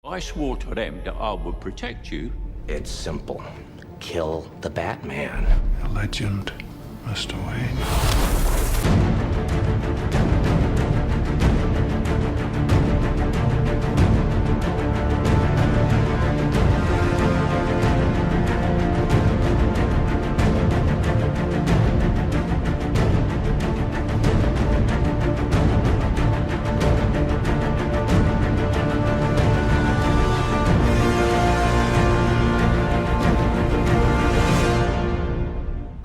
I swore to them that I would protect you. It's simple. Kill the Batman. A legend must await.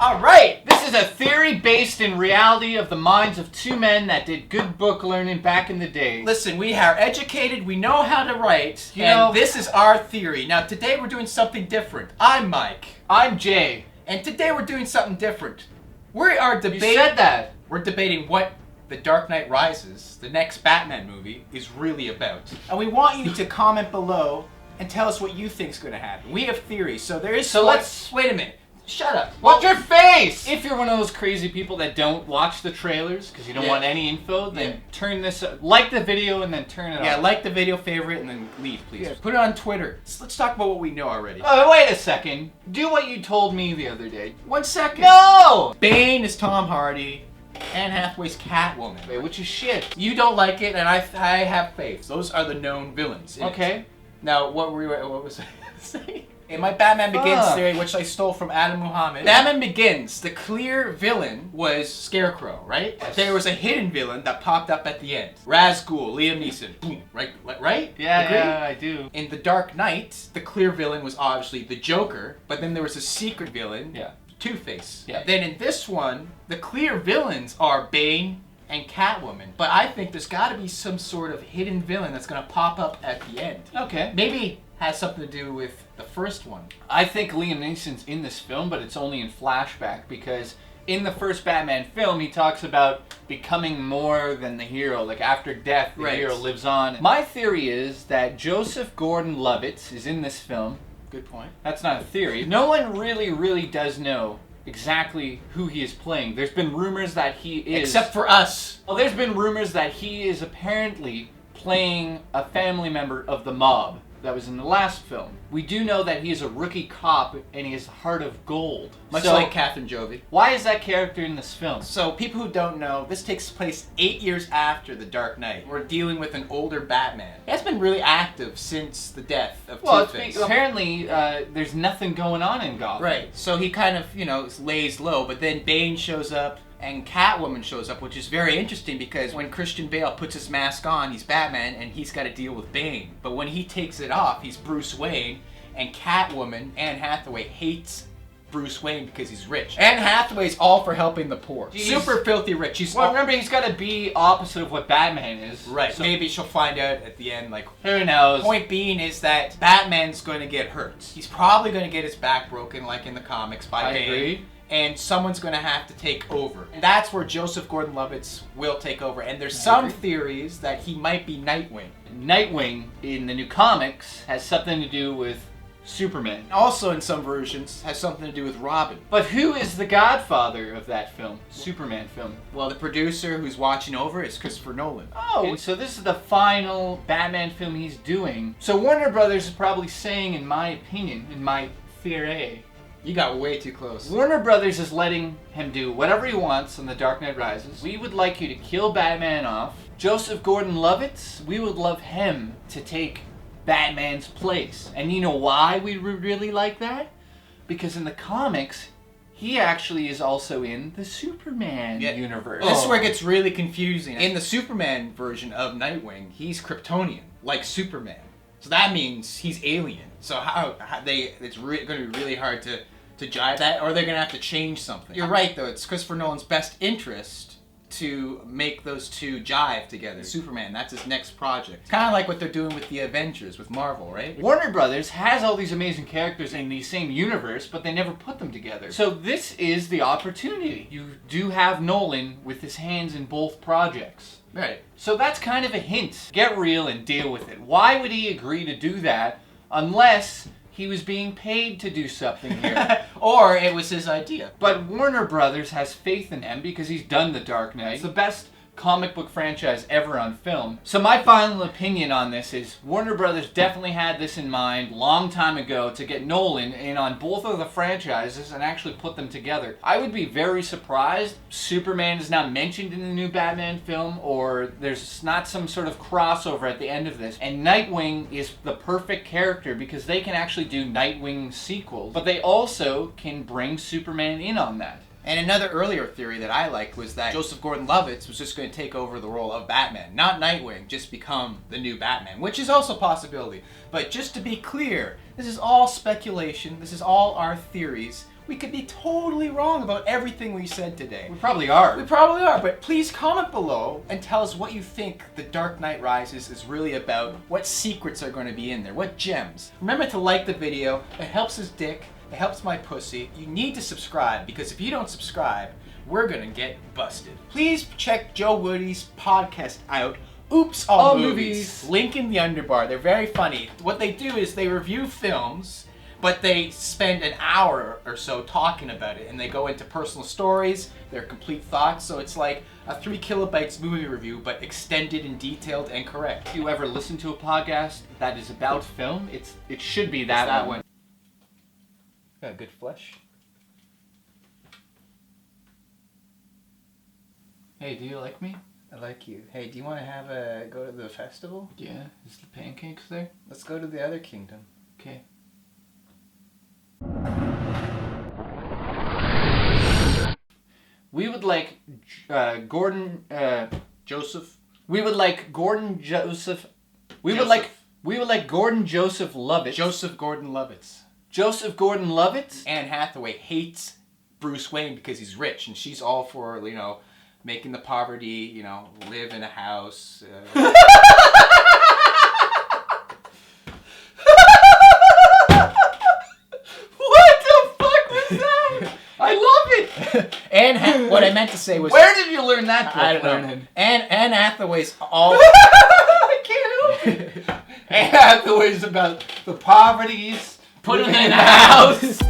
Alright, this is a theory based in reality of the minds of two men that did good book learning back in the day. Listen, we are educated, we know how to write, and this is our theory. Now today we're doing something different. I'm Mike. I'm Jay. And today we're doing something different. We are debating... You said that. We're debating what The Dark Knight Rises, the next Batman movie, is really about. And we want you to comment below and tell us what you think is going to happen. We have theories, so there is... Wait a minute. Shut up. Watch your face! If you're one of those crazy people that don't watch the trailers because you don't want any info, then turn this like the video and then turn it off. Yeah, like the video, favorite, and then leave, please. Yeah. Put it on Twitter. Let's talk about what we know already. Oh, wait a second. Do what you told me the other day. 1 second. No! Bane is Tom Hardy. Anne Hathaway's Catwoman. Wait, which is shit. You don't like it, and I have faith. Those are the known villains. Okay. Now, what was I saying? In my Batman Begins theory, which I stole from Adam Muhammad, Batman Begins, the clear villain was Scarecrow, right? Yes. There was a hidden villain that popped up at the end. Ra's Ghul, Liam Neeson, boom, right? Yeah, Agree? yeah, I do. In The Dark Knight, the clear villain was obviously the Joker, but then there was a secret villain, Two-Face. Yeah. Then in this one, the clear villains are Bane and Catwoman, but I think there's got to be some sort of hidden villain that's going to pop up at the end. Okay. Maybe has something to do with the first one. I think Liam Neeson's in this film, but it's only in flashback because in the first Batman film, he talks about becoming more than the hero. Like after death, the hero lives on. My theory is that Joseph Gordon-Levitt is in this film. Good point. That's not a theory. No one really does know exactly who he is playing. There's been rumors that he is... Except for us. Well, there's been rumors that he is apparently playing a family member of the mob that was in the last film. We do know that he is a rookie cop and he has a heart of gold. Much like Catherine Jovie. Why is that character in this film? So people who don't know, this takes place 8 years after The Dark Knight. We're dealing with an older Batman. He has been really active since the death of Two-Face. Apparently there's nothing going on in Gotham. Right, so he kind of, lays low, but then Bane shows up and Catwoman shows up, which is very interesting because when Christian Bale puts his mask on, he's Batman and he's got to deal with Bane. But when he takes it off, he's Bruce Wayne, and Catwoman, Anne Hathaway, hates Bruce Wayne because he's rich. Anne Hathaway's all for helping the poor. Super filthy rich. Remember, he's got to be opposite of what Batman is. Right. So maybe she'll find out at the end, who knows? Point being is that Batman's going to get hurt. He's probably going to get his back broken like in the comics by Bane. I agree. And someone's going to have to take over. And that's where Joseph Gordon-Levitt will take over. And there's some theories that he might be Nightwing. Nightwing, in the new comics, has something to do with Superman. Also, in some versions, has something to do with Robin. But who is the godfather of that film? Superman film. Well, the producer who's watching over is Christopher Nolan. Oh, so this is the final Batman film he's doing. So Warner Brothers is probably saying, in my opinion, in my theory... You got way too close. Warner Brothers is letting him do whatever he wants on The Dark Knight Rises. We would like you to kill Batman off. Joseph Gordon-Levitt, we would love him to take Batman's place. And you know why we would really like that? Because in the comics, he actually is also in the Superman universe. This is where it gets really confusing. In the Superman version of Nightwing, he's Kryptonian, like Superman. So that means he's alien. So it's going to be really hard to jive that, or they're going to have to change something. You're right, though. It's Christopher Nolan's best interest to make those two jive together. Superman, that's his next project. Kind of like what they're doing with the Avengers, with Marvel, right? Warner Brothers has all these amazing characters in the same universe, but they never put them together. So this is the opportunity. You do have Nolan with his hands in both projects. Right. So that's kind of a hint. Get real and deal with it. Why would he agree to do that unless he was being paid to do something here? Or it was his idea. But Warner Brothers has faith in him because he's done The Dark Knight. It's the best comic book franchise ever on film. So my final opinion on this is Warner Brothers definitely had this in mind long time ago to get Nolan in on both of the franchises and actually put them together. I would be very surprised Superman is not mentioned in the new Batman film, or there's not some sort of crossover at the end of this. And Nightwing is the perfect character because they can actually do Nightwing sequels, but they also can bring Superman in on that. And another earlier theory that I liked was that Joseph Gordon-Levitt was just going to take over the role of Batman, not Nightwing, just become the new Batman, which is also a possibility. But just to be clear, this is all speculation, this is all our theories. We could be totally wrong about everything we said today. We probably are. We probably are, but please comment below and tell us what you think The Dark Knight Rises is really about, what secrets are going to be in there, what gems. Remember to like the video, it helps his dick. It helps my pussy. You need to subscribe, because if you don't subscribe, we're gonna get busted. Please check Joe Woody's podcast out, Oops All Movies. Link in the underbar. They're very funny. What they do is they review films, but they spend an hour or so talking about it, and they go into personal stories, their complete thoughts, so it's like a 3 kilobytes movie review, but extended and detailed and correct. If you ever listen to a podcast that is about film, it should be that one. Got good flesh. Hey, do you like me? I like you. Hey, do you want to go to the festival? Yeah. Is the pancakes there? Let's go to the other kingdom. Okay. We would like Joseph. We would like Gordon Joseph. We would like Gordon Joseph Levitt. Joseph Gordon-Levitt. Joseph Gordon-Levitt. Anne Hathaway hates Bruce Wayne because he's rich, and she's all for, making the poverty, live in a house. What the fuck was that? I love it. What I meant to say was, where did you learn that? I don't know. Anne Hathaway's all. I can't help it. Anne Hathaway's about the poverties. Put him in a house.